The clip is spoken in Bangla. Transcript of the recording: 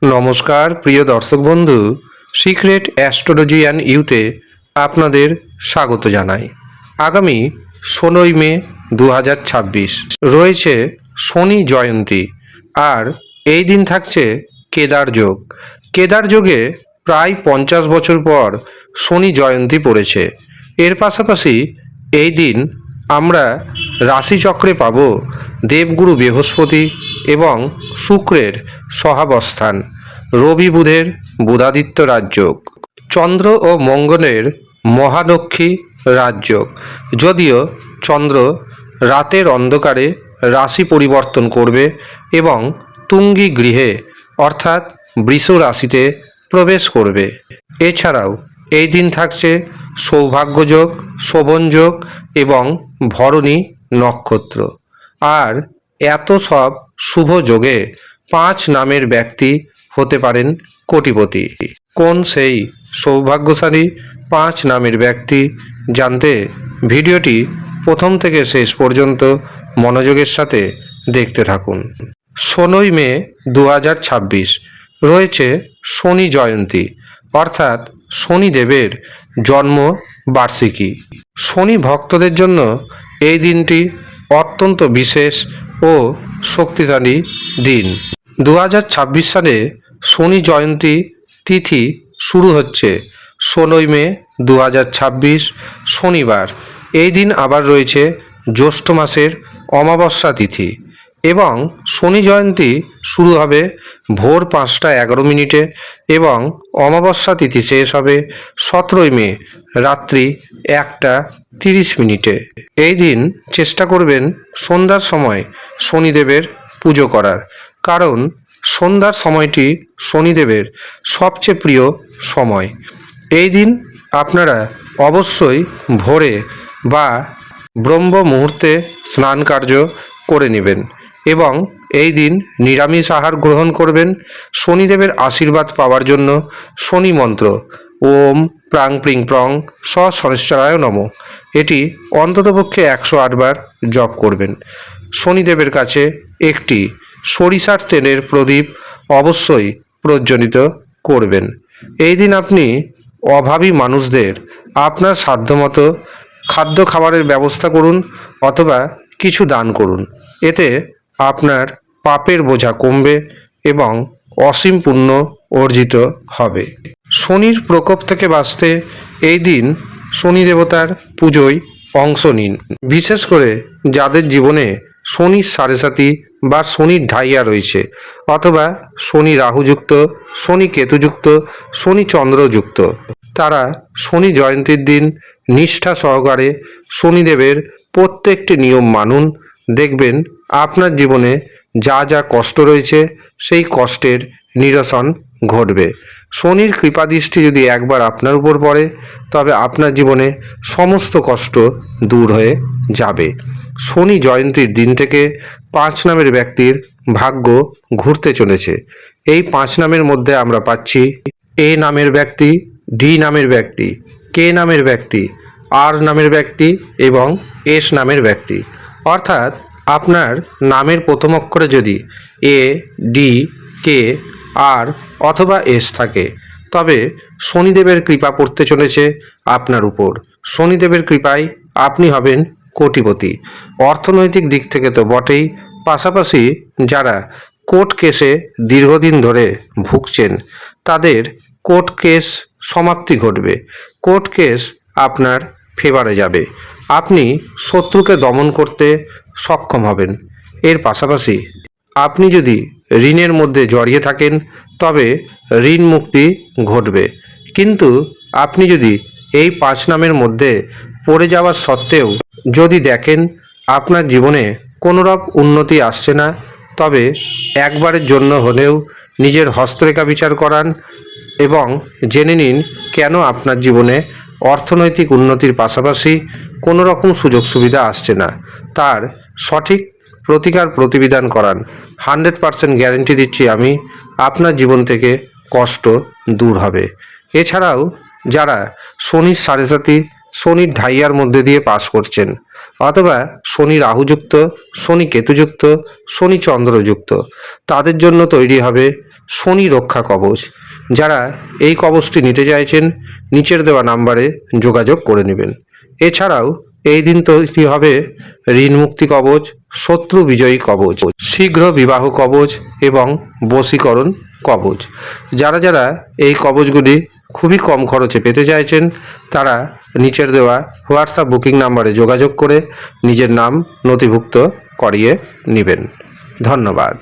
নমস্কার প্রিয় দর্শক বন্ধু, সিক্রেট অ্যাস্ট্রোলজি অ্যান্ড ইউতে আপনাদের স্বাগত জানাই। আগামী 16ই মে 2026 রয়েছে শনি জয়ন্তী, আর এই দিন থাকছে কেদার যোগ। কেদার যোগে প্রায় 50 বছর পর শনি জয়ন্তী পড়েছে। এর পাশাপাশি এই দিন আমরা রাশিচক্রে পাব দেবগুরু বৃহস্পতি এবং শুক্রের সহাবস্থান, রবি বুধের বুধাদিত্য রাজযোগ, চন্দ্র ও মঙ্গলের মহালক্ষ্মী রাজযোগ। যদিও চন্দ্র রাতের অন্ধকারে রাশি পরিবর্তন করবে এবং তুঙ্গি গৃহে অর্থাৎ বৃষ রাশিতে প্রবেশ করবে। এছাড়াও এই দিন থাকছে সৌভাগ্যযোগ, শোভনযোগ এবং ভরণী নক্ষত্র। আর এত সব শুভ যোগে 5 নামের ব্যক্তি হতে পারেন কোটিপতি। কোন সেই সৌভাগ্যশালী 5 নামের ব্যক্তি জানতে ভিডিওটি প্রথম থেকে শেষ পর্যন্ত মনোযোগের সাথে দেখতে থাকুন। 16ই মে 2026 রয়েছে শনি জয়ন্তী, অর্থাৎ শনিদেবের জন্ম বার্ষিকী। শনি ভক্তদের জন্য এই দিনটি অত্যন্ত বিশেষ ও শক্তিশালী দিন। 2026 সালে শনি জয়ন্তী তিথি শুরু হচ্ছে 16ই মে 2026 শনিবার। এই দিন আবার রয়েছে জ্যৈষ্ঠ মাসের অমাবস্যা তিথি এবং শনি জয়ন্তী শুরু হবে ভোর 5টা 11 এবং অমাবস্যা তিথি শেষ হবে 17ই মে রাত্রি 1টা 30। এই দিন চেষ্টা করবেন সন্ধ্যার সময় শনিদেবের পুজো করার, কারণ সন্ধ্যার সময়টি শনিদেবের সবচেয়ে প্রিয় সময়। এই দিন আপনারা অবশ্যই ভোরে বা ব্রহ্ম মুহূর্তে স্নান কার্য করে নেবেন এবং এই দিন নিরামিষ আহার গ্রহণ করবেন। শনিদেবের আশীর্বাদ পাওয়ার জন্য শনি মন্ত্র ওম প্রাং প্রিং প্রং স শনিশ্চরায় নমঃ এটি অন্ততপক্ষে 108 বার জপ করবেন। শনিদেবের কাছে একটি সরিষার তেলের প্রদীপ অবশ্যই প্রজ্বলিত করবেন। এই দিন আপনি অভাবী মানুষদের আপনার সাধ্যমতো খাদ্য খাবারের ব্যবস্থা করুন অথবা কিছু দান করুন। এতে আপনার পাপের বোঝা কমবে এবং অসীম পুণ্য অর্জিত হবে। শনির প্রকোপ থেকে বাঁচতে এই দিন শনি দেবতার পুজোয় অংশ নিন। বিশেষ করে যাদের জীবনে শনির সাড়েসাতি বা শনির ঢাইয়া রয়েছে, অথবা শনি রাহুযুক্ত, শনি কেতুযুক্ত, শনি চন্দ্রযুক্ত, তারা শনি জয়ন্তীর দিন নিষ্ঠা সহকারে শনিদেবের প্রত্যেকটি নিয়ম মানুন। দেখবেন আপনার জীবনে যা যা কষ্ট রয়েছে সেই কষ্টের নিরসন ঘটবে। শনির কৃপাদৃষ্টি যদি একবার আপনার উপর পড়ে, তবে আপনার জীবনে সমস্ত কষ্ট দূর হয়ে যাবে। শনি জয়ন্তীর দিন থেকে 5 নামের ব্যক্তির ভাগ্য ঘুরতে চলেছে। এই 5 নামের মধ্যে আমরা পাচ্ছি এ নামের ব্যক্তি, ডি নামের ব্যক্তি, কে নামের ব্যক্তি, আর নামের ব্যক্তি এবং এস নামের ব্যক্তি। অর্থাৎ আপনার নামের প্রথম অক্ষরে যদি এ, ডি, কে, আর অথবা এস থাকে, তবে শনিদেবের কৃপা পড়তে চলেছে আপনার উপর। শনিদেবের কৃপায় আপনি হবেন কোটিপতি। অর্থনৈতিক দিক থেকে তো বটেই, পাশাপাশি যারা কোর্ট কেসে দীর্ঘদিন ধরে ভুগছেন তাদের কোর্ট কেস সমাপ্তি ঘটবে। কোর্ট কেস আপনার ফেভারে যাবে। আপনি শত্রুকে দমন করতে সক্ষম হবেন। এর পাশাপাশি আপনি যদি ঋণের মধ্যে জড়িয়ে থাকেন তবে ঋণ মুক্তি ঘটবে। কিন্তু আপনি যদি এই 5 নামের মধ্যে পড়ে যাওয়ার সত্ত্বেও যদি দেখেন আপনার জীবনে কোনো রকম উন্নতি আসছে না, তবে একবারের জন্য হলেও নিজের হস্তরেখা বিচার করান এবং জেনে নিন কেন আপনার জীবনে অর্থনৈতিক উন্নতির পাশাপাশি কোনো রকম সুযোগ সুবিধা আসছে না। তার সঠিক প্রতিকার প্রতিবিধান করান। 100% গ্যারেন্টি দিচ্ছি আমি, আপনার জীবন থেকে কষ্ট দূর হবে। এছাড়াও যারা শনির সাড়েসাতি, শনির ঢাইয়ার মধ্যে দিয়ে পাস করছেন, অথবা শনি রাহুযুক্ত, শনি কেতুযুক্ত, শনি চন্দ্রযুক্ত, তাদের জন্য তৈরি হবে শনি রক্ষা কবচ। যারা এই কবচটি নিতে চাইছেন নিচের দেওয়া নাম্বারে যোগাযোগ করে নেবেন। এছাড়াও এই দিন তৈরি হবে ঋণ মুক্তি কবচ, শত্রু বিজয়ী কবচ, শীঘ্র বিবাহ কবচ এবং বশীকরণ কবচ। যারা যারা এই কবচগুলি খুবই কম খরচে পেতে চাইছেন তারা নিচের দেওয়া হোয়াটসঅ্যাপ বুকিং নাম্বারে যোগাযোগ করে নিজের নাম নথিভুক্ত করিয়ে নেবেন। ধন্যবাদ।